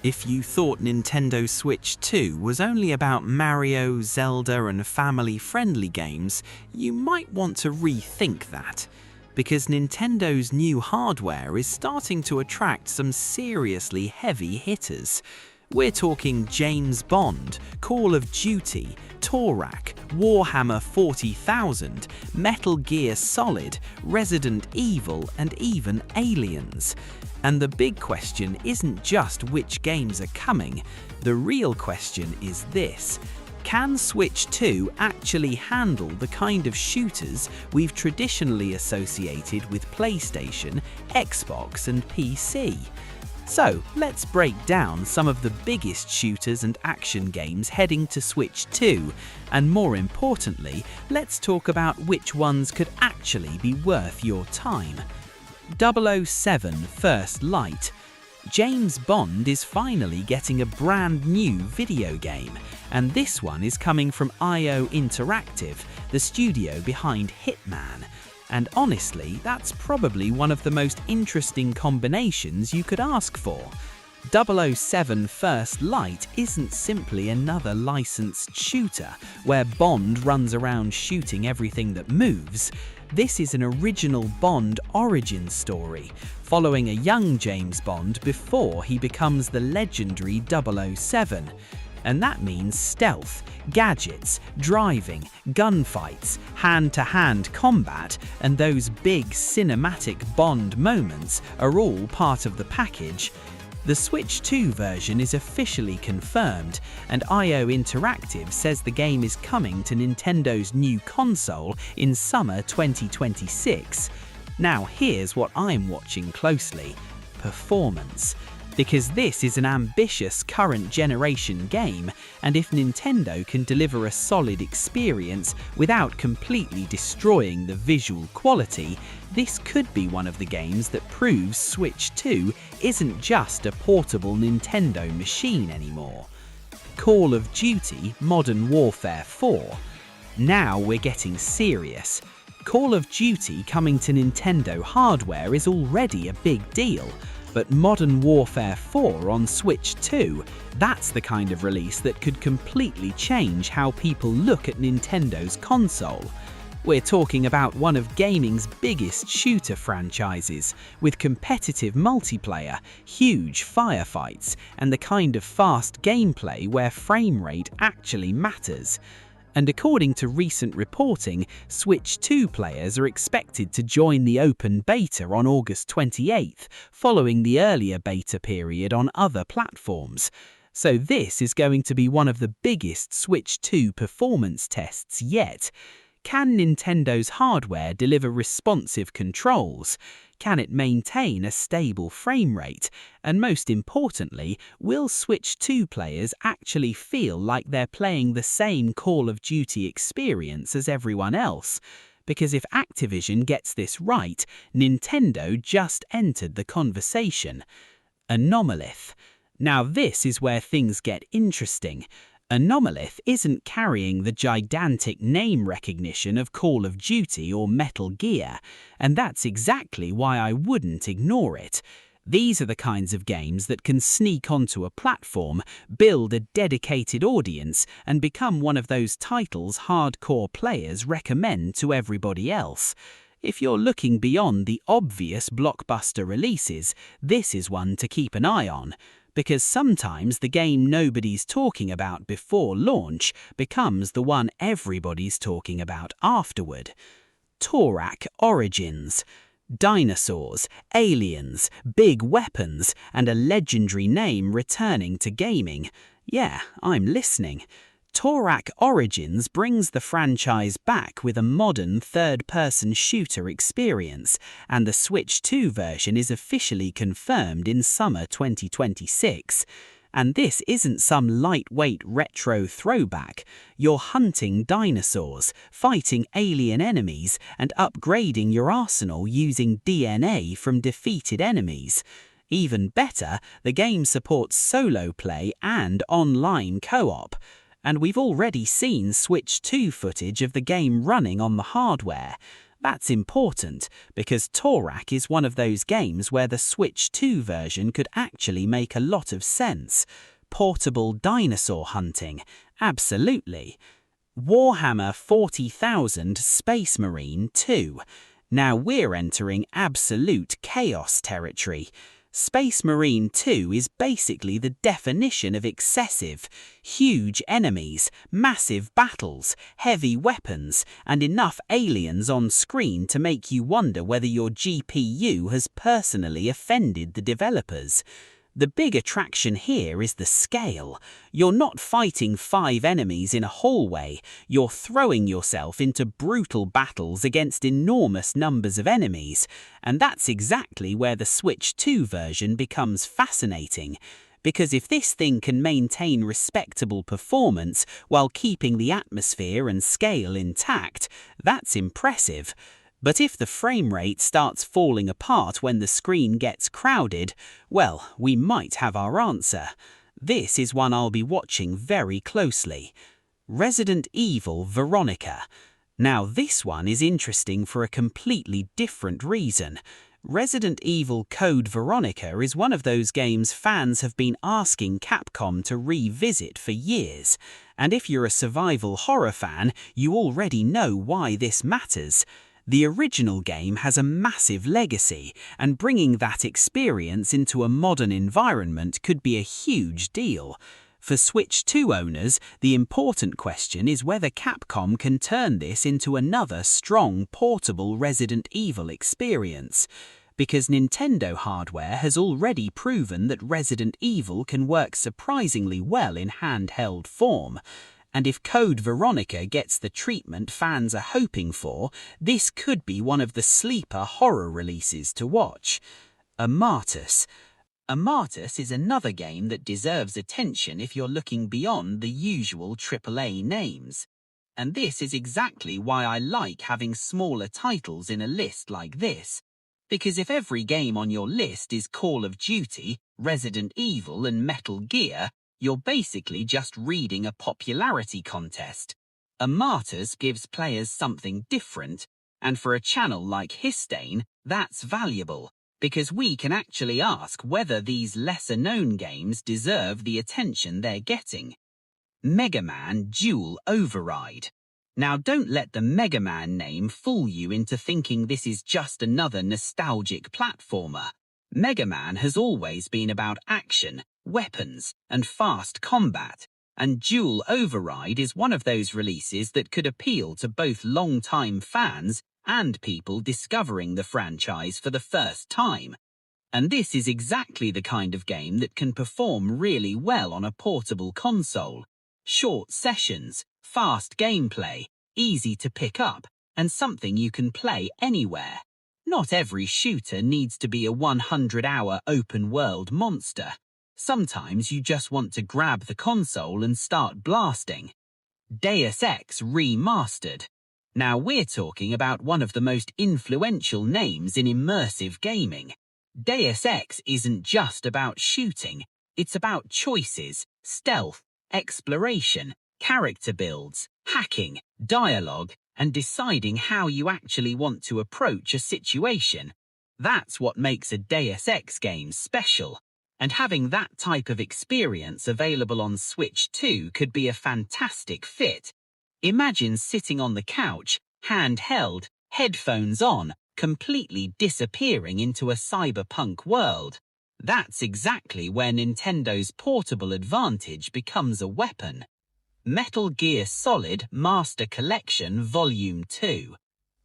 If you thought Nintendo Switch 2 was only about Mario, Zelda and family-friendly games, you might want to rethink that. Because Nintendo's new hardware is starting to attract some seriously heavy hitters. We're talking James Bond, Call of Duty, Turok, Warhammer 40,000, Metal Gear Solid, Resident Evil and even Aliens. And the big question isn't just which games are coming, the real question is this: can Switch 2 actually handle the kind of shooters we've traditionally associated with PlayStation, Xbox and PC? So, let's break down some of the biggest shooters and action games heading to Switch 2, and more importantly, let's talk about which ones could actually be worth your time. 007 First Light. James Bond is finally getting a brand new video game, and this one is coming from IO Interactive, the studio behind Hitman. And honestly, that's probably one of the most interesting combinations you could ask for. 007 First Light isn't simply another licensed shooter, where Bond runs around shooting everything that moves. This is an original Bond origin story, following a young James Bond before he becomes the legendary 007. And that means stealth, gadgets, driving, gunfights, hand-to-hand combat, and those big cinematic Bond moments are all part of the package. The Switch 2 version is officially confirmed, and IO Interactive says the game is coming to Nintendo's new console in summer 2026. Now here's what I'm watching closely: performance. Because this is an ambitious current generation game, and if Nintendo can deliver a solid experience without completely destroying the visual quality, this could be one of the games that proves Switch 2 isn't just a portable Nintendo machine anymore. Call of Duty Modern Warfare 4. Now we're getting serious. Call of Duty coming to Nintendo hardware is already a big deal. But Modern Warfare 4 on Switch 2, that's the kind of release that could completely change how people look at Nintendo's console. We're talking about one of gaming's biggest shooter franchises, with competitive multiplayer, huge firefights, and the kind of fast gameplay where frame rate actually matters. And according to recent reporting, Switch 2 players are expected to join the open beta on August 28th, following the earlier beta period on other platforms. So this is going to be one of the biggest Switch 2 performance tests yet. Can Nintendo's hardware deliver responsive controls? Can it maintain a stable frame rate? And most importantly, will Switch 2 players actually feel like they're playing the same Call of Duty experience as everyone else? Because if Activision gets this right, Nintendo just entered the conversation. ANOMALITH. Now this is where things get interesting. ANOMALITH isn't carrying the gigantic name recognition of Call of Duty or Metal Gear, and that's exactly why I wouldn't ignore it. These are the kinds of games that can sneak onto a platform, build a dedicated audience, and become one of those titles hardcore players recommend to everybody else. If you're looking beyond the obvious blockbuster releases, this is one to keep an eye on. Because sometimes the game nobody's talking about before launch becomes the one everybody's talking about afterward. Turok Origins. Dinosaurs, aliens, big weapons, and a legendary name returning to gaming. Yeah, I'm listening. Turok Origins brings the franchise back with a modern third-person shooter experience, and the Switch 2 version is officially confirmed in summer 2026. And this isn't some lightweight retro throwback. You're hunting dinosaurs, fighting alien enemies, and upgrading your arsenal using DNA from defeated enemies. Even better, the game supports solo play and online co-op. And we've already seen Switch 2 footage of the game running on the hardware. That's important because Turok is one of those games where the Switch 2 version could actually make a lot of sense. Portable dinosaur hunting, absolutely. Warhammer 40,000 Space Marine 2. Now we're entering absolute chaos territory. Space Marine 2 is basically the definition of excessive. Huge enemies, massive battles, heavy weapons, and enough aliens on screen to make you wonder whether your GPU has personally offended the developers. The big attraction here is the scale. You're not fighting 5 enemies in a hallway, you're throwing yourself into brutal battles against enormous numbers of enemies, and that's exactly where the Switch 2 version becomes fascinating. Because if this thing can maintain respectable performance while keeping the atmosphere and scale intact, that's impressive. But if the frame rate starts falling apart when the screen gets crowded, well, we might have our answer. This is one I'll be watching very closely. Resident Evil Veronica. Now this one is interesting for a completely different reason. Resident Evil Code Veronica is one of those games fans have been asking Capcom to revisit for years. And if you're a survival horror fan, you already know why this matters. The original game has a massive legacy, and bringing that experience into a modern environment could be a huge deal. For Switch 2 owners, the important question is whether Capcom can turn this into another strong portable Resident Evil experience. Because Nintendo hardware has already proven that Resident Evil can work surprisingly well in handheld form. And if Code Veronica gets the treatment fans are hoping for, this could be one of the sleeper horror releases to watch. Armatus. Armatus is another game that deserves attention if you're looking beyond the usual AAA names. And this is exactly why I like having smaller titles in a list like this. Because if every game on your list is Call of Duty, Resident Evil and Metal Gear, you're basically just reading a popularity contest. Armatus gives players something different, and for a channel like high-octane, that's valuable, because we can actually ask whether these lesser-known games deserve the attention they're getting. Mega Man Dual Override. Now don't let the Mega Man name fool you into thinking this is just another nostalgic platformer. Mega Man has always been about action, weapons, and fast combat, and Dual Override is one of those releases that could appeal to both long-time fans and people discovering the franchise for the first time. And this is exactly the kind of game that can perform really well on a portable console. Short sessions, fast gameplay, easy to pick up, and something you can play anywhere. Not every shooter needs to be a 100-hour open-world monster. Sometimes you just want to grab the console and start blasting. Deus Ex Remastered. Now we're talking about one of the most influential names in immersive gaming. Deus Ex isn't just about shooting, it's about choices, stealth, exploration, character builds, hacking, dialogue, and deciding how you actually want to approach a situation. That's what makes a Deus Ex game special. And having that type of experience available on Switch 2 could be a fantastic fit. Imagine sitting on the couch, handheld, headphones on, completely disappearing into a cyberpunk world. That's exactly where Nintendo's portable advantage becomes a weapon. Metal Gear Solid Master Collection Volume 2.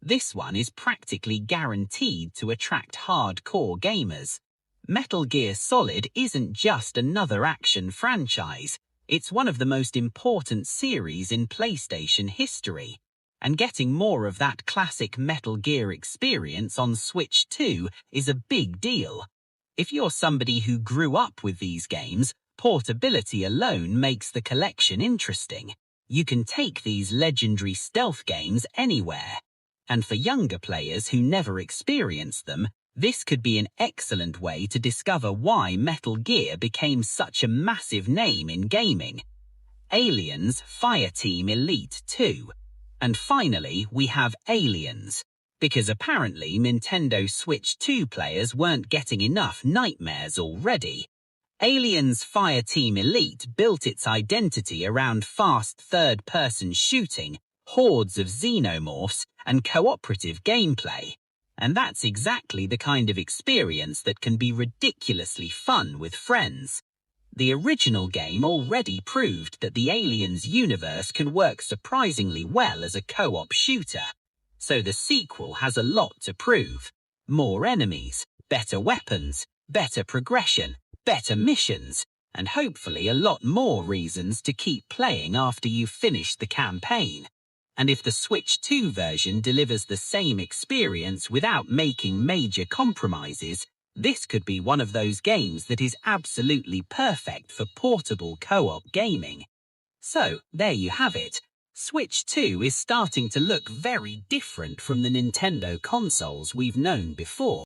This one is practically guaranteed to attract hardcore gamers. Metal Gear Solid isn't just another action franchise, it's one of the most important series in PlayStation history. And getting more of that classic Metal Gear experience on Switch 2 is a big deal. If you're somebody who grew up with these games, portability alone makes the collection interesting. You can take these legendary stealth games anywhere. And for younger players who never experienced them, this could be an excellent way to discover why Metal Gear became such a massive name in gaming. Aliens Fireteam Elite 2. And finally, we have Aliens. because apparently Nintendo Switch 2 players weren't getting enough nightmares already. Alien's Fireteam Elite built its identity around fast third-person shooting, hordes of xenomorphs, and cooperative gameplay. And that's exactly the kind of experience that can be ridiculously fun with friends. The original game already proved that the Aliens universe can work surprisingly well as a co-op shooter. So the sequel has a lot to prove. More enemies, better weapons, better progression, better missions, and hopefully a lot more reasons to keep playing after you've finished the campaign. And if the Switch 2 version delivers the same experience without making major compromises, this could be one of those games that is absolutely perfect for portable co-op gaming. So, there you have it. Switch 2 is starting to look very different from the Nintendo consoles we've known before.